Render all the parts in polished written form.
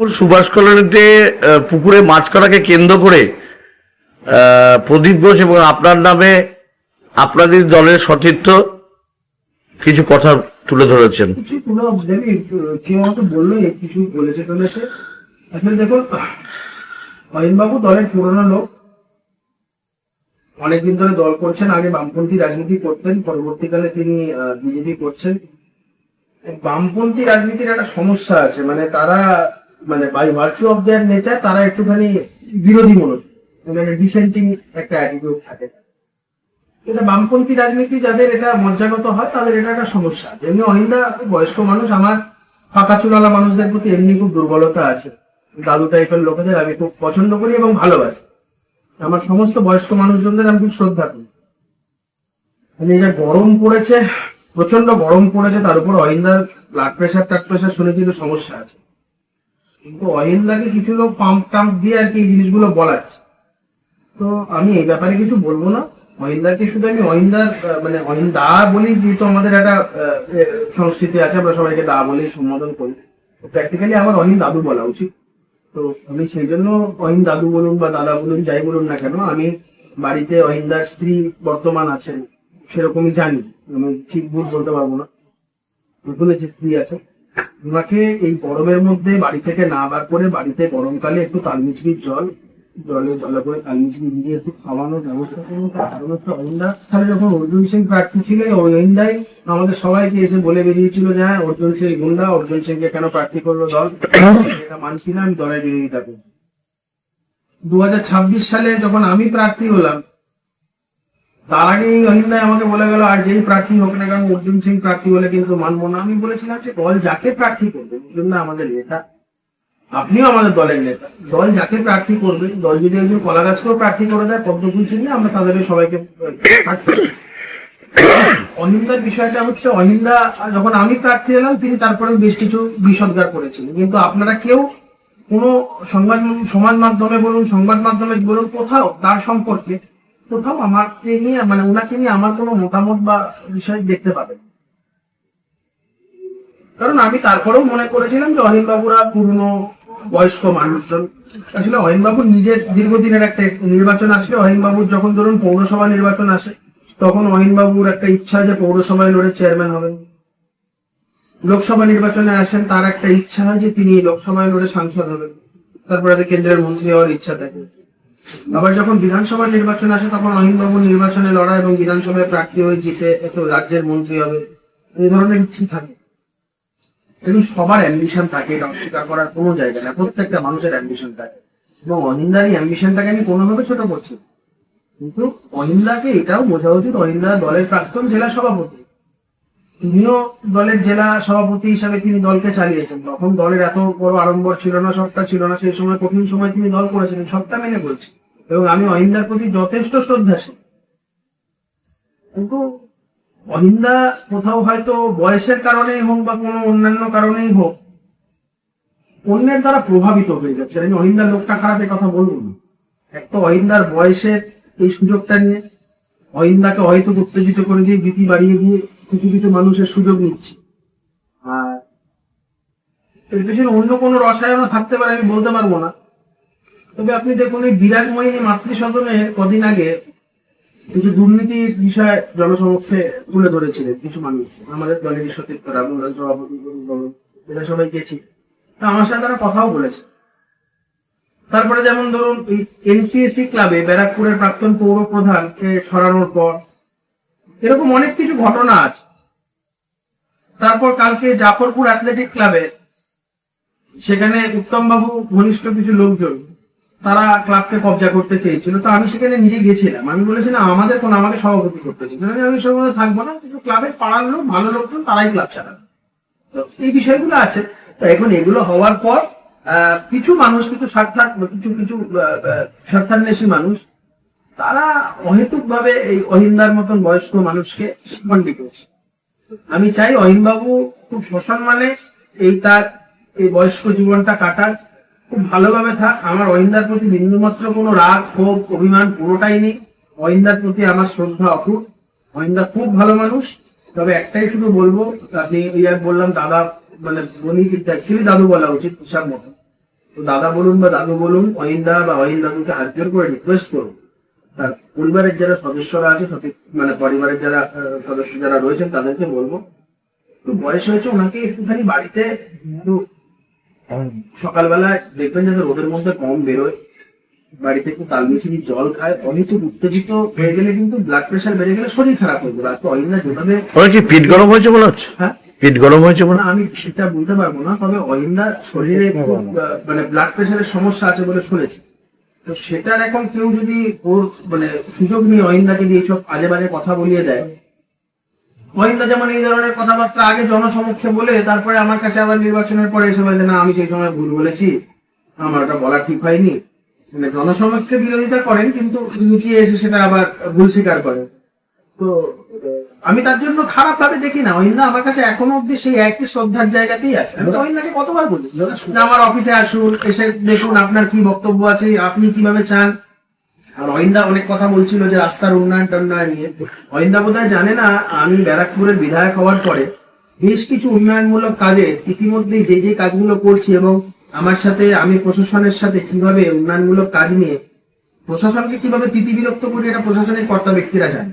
সুভাষ কলোনিতে পুকুরে মাছ কাটাকে কেন্দ্র করে প্রদীপ ঘোষ এবং আপনার নামে আপনাদের দলের সতীর্থ কিছু কথা তুলে ধরেছেন। কিছু কোনো দেখি কেউ আমাকে বললো কিছু বলেছে চলেছে। আসলে দেখুন, অহিনবাবু দলের পুরনো লোক, অনেকদিন ধরে দল করছেন। আগে বামপন্থী রাজনীতি করতেন, পরবর্তীকালে তিনি বিজেপি করছেন। বামপন্থী রাজনীতির একটা সমস্যা আছে, মানে তারা by virtue of their nature তারা একটুখানি বিরোধী মনস্ক, মানে ডিসেন্টিং একটা অ্যাটিটিউড থাকে। এটা বামপন্থী রাজনীতি যাদের এটা মজ্জাগত হয় তাদের এটা একটা সমস্যা। যেমনি অহিন্দা বয়স্ক মানুষ, আমার ফাঁকা চুলালা মানুষদের প্রতি এমনি খুব দুর্বলতা আছে। দাদু টাইপের লোকেদের আমি খুব পছন্দ করি এবং ভালোবাসি। আমার সমস্ত বয়স্ক মানুষজনদের আমি খুব শ্রদ্ধা করি। যা গরম পড়েছে, প্রচন্ড গরম পড়েছে, তার উপর অহিন্দার ব্লাড প্রেশার শুনেছি তো সমস্যা আছে। কিন্তু অহিন্দাকে কিছু লোক পাম্প টাম্প দিয়ে আর কি এই জিনিসগুলো বলাচ্ছে। তো আমি এই ব্যাপারে কিছু বলবো না। অহিন্দাকে শুধু আমি অহিন্দার অহিন্দা বলি, যেহেতু আমাদের একটা সংস্কৃতি আছে, আমরা সবাইকে দা বলে সম্বোধন করি। প্র্যাকটিক্যালি আমার অহিন দাদু বলা উচিত। তো আমি সেই জন্য অহিন দাদু বলুন বা দাদা বলুন, যাই বলুন না কেন, আমি বাড়িতে অহিন্দার স্ত্রী বর্তমান আছেন সেরকমই জানি, আমি ঠিক ভুল বলতে পারবো না। নতুন যে স্ত্রী আছে, ওনাকে এই গরমের মধ্যে বাড়ি থেকে না বার করে বাড়িতে গরমকালে একটু তালমিছরির জলে ভালো করে তালমিছরি দিয়ে একটু খাওয়ানোর ব্যবস্থা করুন। কারণ হচ্ছে অহিন্দা তাহলে যখন অর্জুন সিং প্রার্থী ছিল, অহিন্দাই আমাদের সবাইকে এসে বলে বেরিয়েছিল যে হ্যাঁ, অর্জুন সিং গুন্ডা, অর্জুন সিংকে কেন প্রার্থী করলো দল, এটা মানছি না, আমি দলের বিরোধিতা করছি। 2026 সালে যখন আমি প্রার্থী হলাম, তার আগে অহিন্দায় আমাকে বলে গেল আর যেই প্রার্থী হোক না কেন অর্জুন সিং প্রার্থী হলে কিন্তু মানবো না। আমি বলেছিলাম যে দল যাকে প্রার্থী করবে, অর্জুন না আমাদের নেতা, আপনিও আমাদের দলের নেতা, দল যাকে প্রার্থী করবে, দল যদি একজন কলা গাছকেও প্রার্থী করে দেয় পদ্মফুল চিহ্নে, আমরা তাদের সবাইকে। অহিন্দার বিষয়টা হচ্ছে, অহিন্দা যখন আমি প্রার্থী হলাম তিনি তারপরে বেশ কিছু বিষোদ্গার করেছিলেন, কিন্তু আপনারা কেউ কোনো সমাজ মাধ্যমে বলুন, সংবাদ মাধ্যমে বলুন, কোথাও তার সম্পর্কে কোথাও আমাকে নিয়ে ওনাকে নিয়ে আমার কোনো মতামত বা বিষয় দেখতে পাবেন। কারণ আমি তারপরেও মনে করেছিলাম যে অহিনবাবুরা পুরনো বয়স্ক মানুষজন। আসলে অহিনবাবুর নিজের দীর্ঘদিনের একটা নির্বাচন আসলে, অহিনবাবুর যখন ধরুন পৌরসভা নির্বাচন আসে, তখন অহিনবাবুর একটা ইচ্ছা যে পৌরসভায় লড়ে চেয়ারম্যান হবেন। লোকসভা নির্বাচনে আসেন, তার একটা ইচ্ছা হয় যে তিনি লোকসভায় লড়ে সাংসদ হবেন, তারপরে কেন্দ্রের মন্ত্রী হওয়ার ইচ্ছা থাকে। আবার যখন বিধানসভা নির্বাচন আসে, তখন অহিনবাবু নির্বাচনে লড়া এবং বিধানসভায় প্রার্থী হয়ে জিতে এত রাজ্যের মন্ত্রী হবে, এই ধরনের ইচ্ছে থাকে। কিন্তু সবার অ্যাম্বিশন থাকে, এটা অস্বীকার করার কোনো জায়গা না, প্রত্যেকটা মানুষের অ্যাম্বিশন থাকে। এবং অহিন্দার এই অ্যাম্বিশনটাকে আমি কোনোভাবে ছোট করছি, কিন্তু অহিন্দাকে এটাও বোঝা উচিত, অহিন্দা দলের প্রাক্তন জেলা সভাপতি, তিনিও দলের জেলা সভাপতি হিসাবে তিনি দলকে চালিয়েছেন। তখন দলের এত বড় আড়ম্বর ছিল না, সবটা ছিল না, সেই সময় কঠিন সময় তিনি দল করেছিলেন, সবটা মেনে বলছি। এবং আমি অহিন্দার প্রতি যথেষ্ট শ্রদ্ধাশীল। কিন্তু অহিন্দা কোথাও হয়তো বয়সের কারণেই হোক বা কোনো অন্যান্য কারণেই হোক, অন্যের দ্বারা প্রভাবিত হয়ে যাচ্ছে। আমি অহিন্দার লোকটা খারাপের কথা বলবো না, এক তো অহিন্দার বয়সের এই সুযোগটা নিয়ে অহিন্দাকে হয়তো উত্তেজিত করে দিয়ে বিপি বাড়িয়ে দিয়ে কিছু কিছু মানুষের সুযোগ নিচ্ছে। আর এর পেছনে অন্য কোনো রসায়নও থাকতে পারে, আমি বলতে পারবো না। তবে আপনি দেখুন, এই বিরাজময়িনী মাতৃসদনে কদিন আগে কিছু দুর্নীতির বিষয় জনসমক্ষে তুলে ধরেছিলেন কিছু মানুষ, আমাদের দলের সতীর্থরা, সভাপতি, এরা সবাই গেছি, আমার সাথে তারা কথাও বলেছে। তারপরে যেমন ধরুন, এই এনসিএসি ক্লাবে ব্যারাকপুরের প্রাক্তন পৌর প্রধানকে সরানোর পর এরকম অনেক কিছু ঘটনা আছে। তারপর কালকে জাফরপুর অ্যাথলেটিক ক্লাবে, সেখানে উত্তম বাবু ঘনিষ্ঠ কিছু লোকজন তারা ক্লাবকে কবজা করতে চেয়েছিল। তো আমি সেখানে নিজে গেছিলাম, আমি বলেছিলাম আমাকে সভাপতি করতে চেয়েছিল, আমি সভাপতি থাকবো না, কিন্তু ক্লাবের পাড়ার লোক, ভালো লোকজন, তারাই ক্লাব চালাবে। তো এই বিষয়গুলো আছে। তো এখন এগুলো হওয়ার পর কিছু মানুষ, কিছু স্বার্থান্বেষী মানুষ, তারা অহেতুক ভাবে এই অহিন্দার মতন বয়স্ক মানুষকে শিখণ্ডী করছে। আমি চাই অহিনবাবু খুব সসম্মানে তার এই বয়স্ক জীবনটা কাটার, খুব ভালোভাবে থাক। আমার অহিন্দার প্রতি বিন্দুমাত্র কোনো রাগ, ক্ষোভ, অভিমান কোনোটাই নেই। অহিন্দার প্রতি আমার শ্রদ্ধা অকুট। অহিন্দা খুব ভালো মানুষ। তবে একটাই শুধু বলবো, আপনি বললাম দাদা বলি, কিন্তু অ্যাকচুয়ালি দাদু বলা উচিত হিসাব মতো। তো দাদা বলুন বা দাদু বলুন, অহিন্দা বা অহিন দাদুকে হাত জোর করে রিকোয়েস্ট করুন, তার পরিবারের যারা সদস্যরা আছে, মানে পরিবারের যারা সদস্য যারা রয়েছেন তাদেরকে বলবো, একটু বয়স হয়েছে, ওনাকে একটুখানি বাড়িতে একটু সকালবেলায় দেখবেন যাতে রোদের মধ্যে কম বেরোয়, বাড়িতে একটু তাল মিশিয়ে জল খায়। অনেক উত্তেজিত হয়ে গেলে কিন্তু ব্লাড প্রেশার বেড়ে গেলে শরীর খারাপ হয়ে যাবে। আজকে অহিন্দা যেভাবে, ওরা কি পিঠ গরম হয়েছে মনে হচ্ছে? হ্যাঁ পিঠ গরম হয়েছে মনে না, আমি সেটা বলতে পারবো না, তবে অহিন্দার শরীরে একটু মানে ব্লাড প্রেশারের সমস্যা আছে বলে শুনেছি। তো সেটার এখন কেউ যদি ওর মানে সুযোগ নিয়ে অহিন্দাকে দিয়ে সব আজে বাজে কথা বলিয়ে দেয়, অহিন্দা যেমন এই ধরনের কথাবার্তা আগে জনসমক্ষে বলে তারপরে আমার কাছে আবার নির্বাচনের পরে এসে বলে, না আমি সেই সময় ভুল বলেছি, আমার ওটা বলা ঠিক হয়নি। মানে জনসমক্ষে বিরোধিতা করেন কিন্তু লুকিয়ে এসে সেটা আবার ভুল স্বীকার করেন। তো আমি তার জন্য খারাপ ভাবে দেখি না। অহিন্দা আমার কাছে এখনো অব্দি সেই একই শ্রদ্ধার জায়গাতেই আছে। আমি তো অহিন্দাকে কতবার বলি না আমার অফিসে আসুন, এসে দেখুন আপনার কি বক্তব্য আছে, আপনি কিভাবে চান। আর অহিন্দা অনেক কথা বলছিল যে রাস্তার উন্নয়ন টন্নয়ন নিয়ে। অহিন্দা বোধহয় জানে না আমি ব্যারাকপুরের বিধায়ক হওয়ার পরে বেশ কিছু উন্নয়নমূলক কাজে ইতিমধ্যেই যে কাজগুলো করছি, এবং আমার সাথে আমি প্রশাসনের সাথে কিভাবে উন্নয়নমূলক কাজ নিয়ে প্রশাসনকে কিভাবে বিরক্ত করি, এটা প্রশাসনের কর্তা ব্যক্তিরা জানে।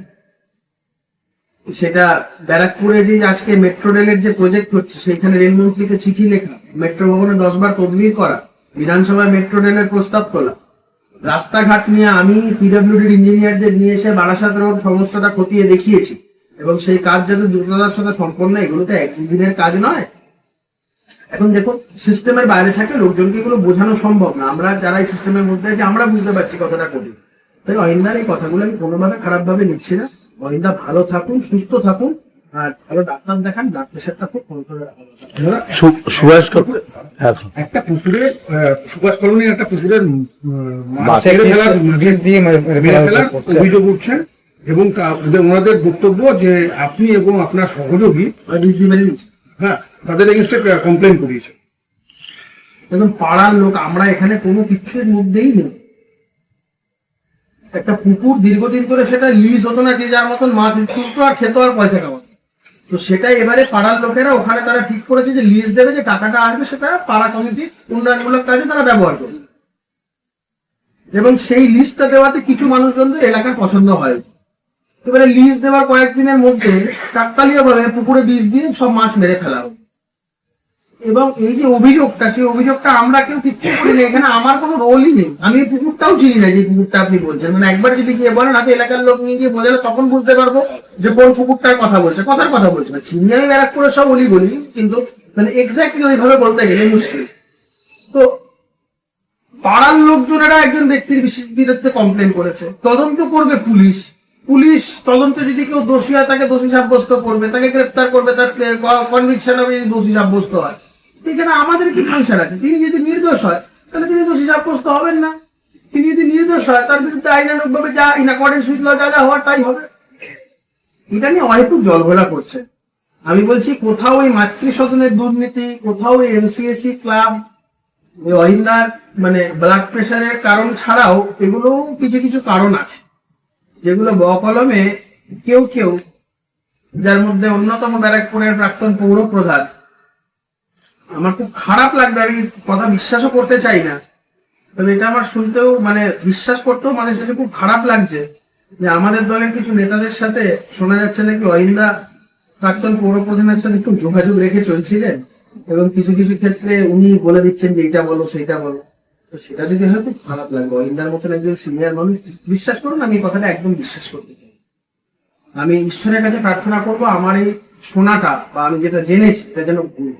সেটা ব্যারাকপুরে যে আজকে মেট্রো রেলের যে প্রজেক্ট হচ্ছে, সেইখানে রেলমন্ত্রীকে চিঠি লেখা, মেট্রো ভবনে 10 বার তদবির করা, বিধানসভায় মেট্রো রেলের প্রস্তাব তোলা, রাস্তাঘাট নিয়ে আমি পিডব্লিউডির ইঞ্জিনিয়ারদের নিয়ে এসে বারাসাত রোড সমস্তটা খতিয়ে দেখিয়েছি, এবং সেই কাজ যাতে দ্রুততার সাথে সম্পন্ন, এগুলো তো একদিনের কাজ নয়। এখন দেখুন, সিস্টেমের বাইরে থাকলে লোকজনকে এগুলো বোঝানো সম্ভব না। আমরা যারা এই সিস্টেমের মধ্যে আছি আমরা বুঝতে পারছি কতটা কঠিন। তাই অহিন্দার এই কথাগুলো আমি কোনোভাবে খারাপ ভাবে নিচ্ছি না। অহিন্দা ভালো থাকুন, সুস্থ থাকুন, আর ভালো ডাক্তার দেখান, ব্লাড প্রেশারটা খুব কন্ট্রোলে রাখুন। সুভাষ একটা পুকুরে সুভাষ কলোনির একটা পুকুরের মেরে ফেলার অভিযোগ উঠছে, এবং ওনাদের বক্তব্য যে আপনি এবং আপনার সহযোগী হ্যাঁ তাদের এগেনস্টে কমপ্লেন করিয়েছে। দেখুন, পাড়ার লোক আমরা এখানে কোনো কিছুর মধ্যেই নেই। একটা পুকুর দীর্ঘদিন ধরে সেটা লিজ হতো না, যে যার মতন মাছ তুলতো আর খেতো আর পয়সা কামাতো। তো সেটাই এবারে পাড়ার লোকেরা ওখানে তারা ঠিক করেছে যে লিজ দেবে, যে টাকাটা আসবে সেটা পাড়া কমিটির উন্নয়নমূলক কাজে তারা ব্যবহার করবে। এবং সেই লিজটা দেওয়াতে কিছু মানুষজনদের এলাকার পছন্দ হয়। এবারে লিজ দেওয়ার কয়েকদিনের মধ্যে কাকতালীয় ভাবে পুকুরে বীজ দিয়ে সব মাছ মেরে ফেলা হবে। এবং এই যে অভিযোগটা, সেই অভিযোগটা আমরা কেউ কিচ্ছু করি না, এখানে আমার কোনো রোলই নেই। আমি এই পুকুরটাও চিনি না, যে পুকুরটা আপনি বলছেন। মানে একবার যদি গিয়ে বলেন, হাতে এলাকার লোক নিয়ে গিয়ে বোঝালে তখন বুঝতে পারবো যে কোন পুকুরটার কথা বলছে, কথার কথা বলছে না। চিনি আমি ব্যারাকপুরে সব অলি বলি, কিন্তু মানে এক্স্যাক্টলি ওইভাবে বলতে গেলে মুশকিল। তো পাড়ার লোকজনেরা একজন ব্যক্তির বিরুদ্ধে কমপ্লেন করেছে, তদন্ত করবে পুলিশ। পুলিশ তদন্ত যদি কেউ দোষী হয় তাকে দোষী সাব্যস্ত করবে, তাকে গ্রেপ্তার করবে, তার কনভিকশন হবে যদি দোষী সাব্যস্ত হয়। এখানে আমাদের কি ফাংশন আছে? তিনি যদি নির্দোষ হয় তাহলে তিনি দোষী সাব্যস্ত হবেন না। তিনি যদি নির্দোষ হয় তার বিরুদ্ধে আইনানুগ ভাবে যা ইন অ্যাকর্ডেন্স উইথ ল যা হওয়ার তাই হবে। এটা নিয়ে অহেতুক জলঘোলা করছে। আমি বলছি, কোথাও এই মাতৃসদনের দুর্নীতি, কোথাও এই এনসিএসি ক্লাব, অহিন্দার মানে ব্লাড প্রেশারের কারণ ছাড়াও এগুলো কিছু কিছু কারণ আছে, যেগুলো বকলমে কেউ যার মধ্যে অন্যতম ব্যারাকপুরের প্রাক্তন পৌর প্রধান, আমার খুব খারাপ লাগবে, আমি কথা বিশ্বাসও করতে চাই না, তবে এটা আমার শুনতেও মানে বিশ্বাস করতেও মানুষ কাছে খুব খারাপ লাগছে যে আমাদের দলের কিছু নেতাদের সাথে শোনা যাচ্ছে নাকি অহিন্দা প্রাক্তন পৌর প্রধানের সাথে খুব যোগাযোগ রেখে চলছিলেন, এবং কিছু কিছু ক্ষেত্রে উনি বলে দিচ্ছেন যে এইটা বলো সেইটা বলো। তো সেটা যদি হয় খুব খারাপ লাগবে। অহিন্দার মতন একজন সিনিয়র মানুষ, বিশ্বাস করুন আমি এই কথাটা একদম বিশ্বাস করতে চাই। আমি ঈশ্বরের কাছে প্রার্থনা করবো আমার এই শোনাটা বা আমি যেটা জেনেছি এটা যেন ভুল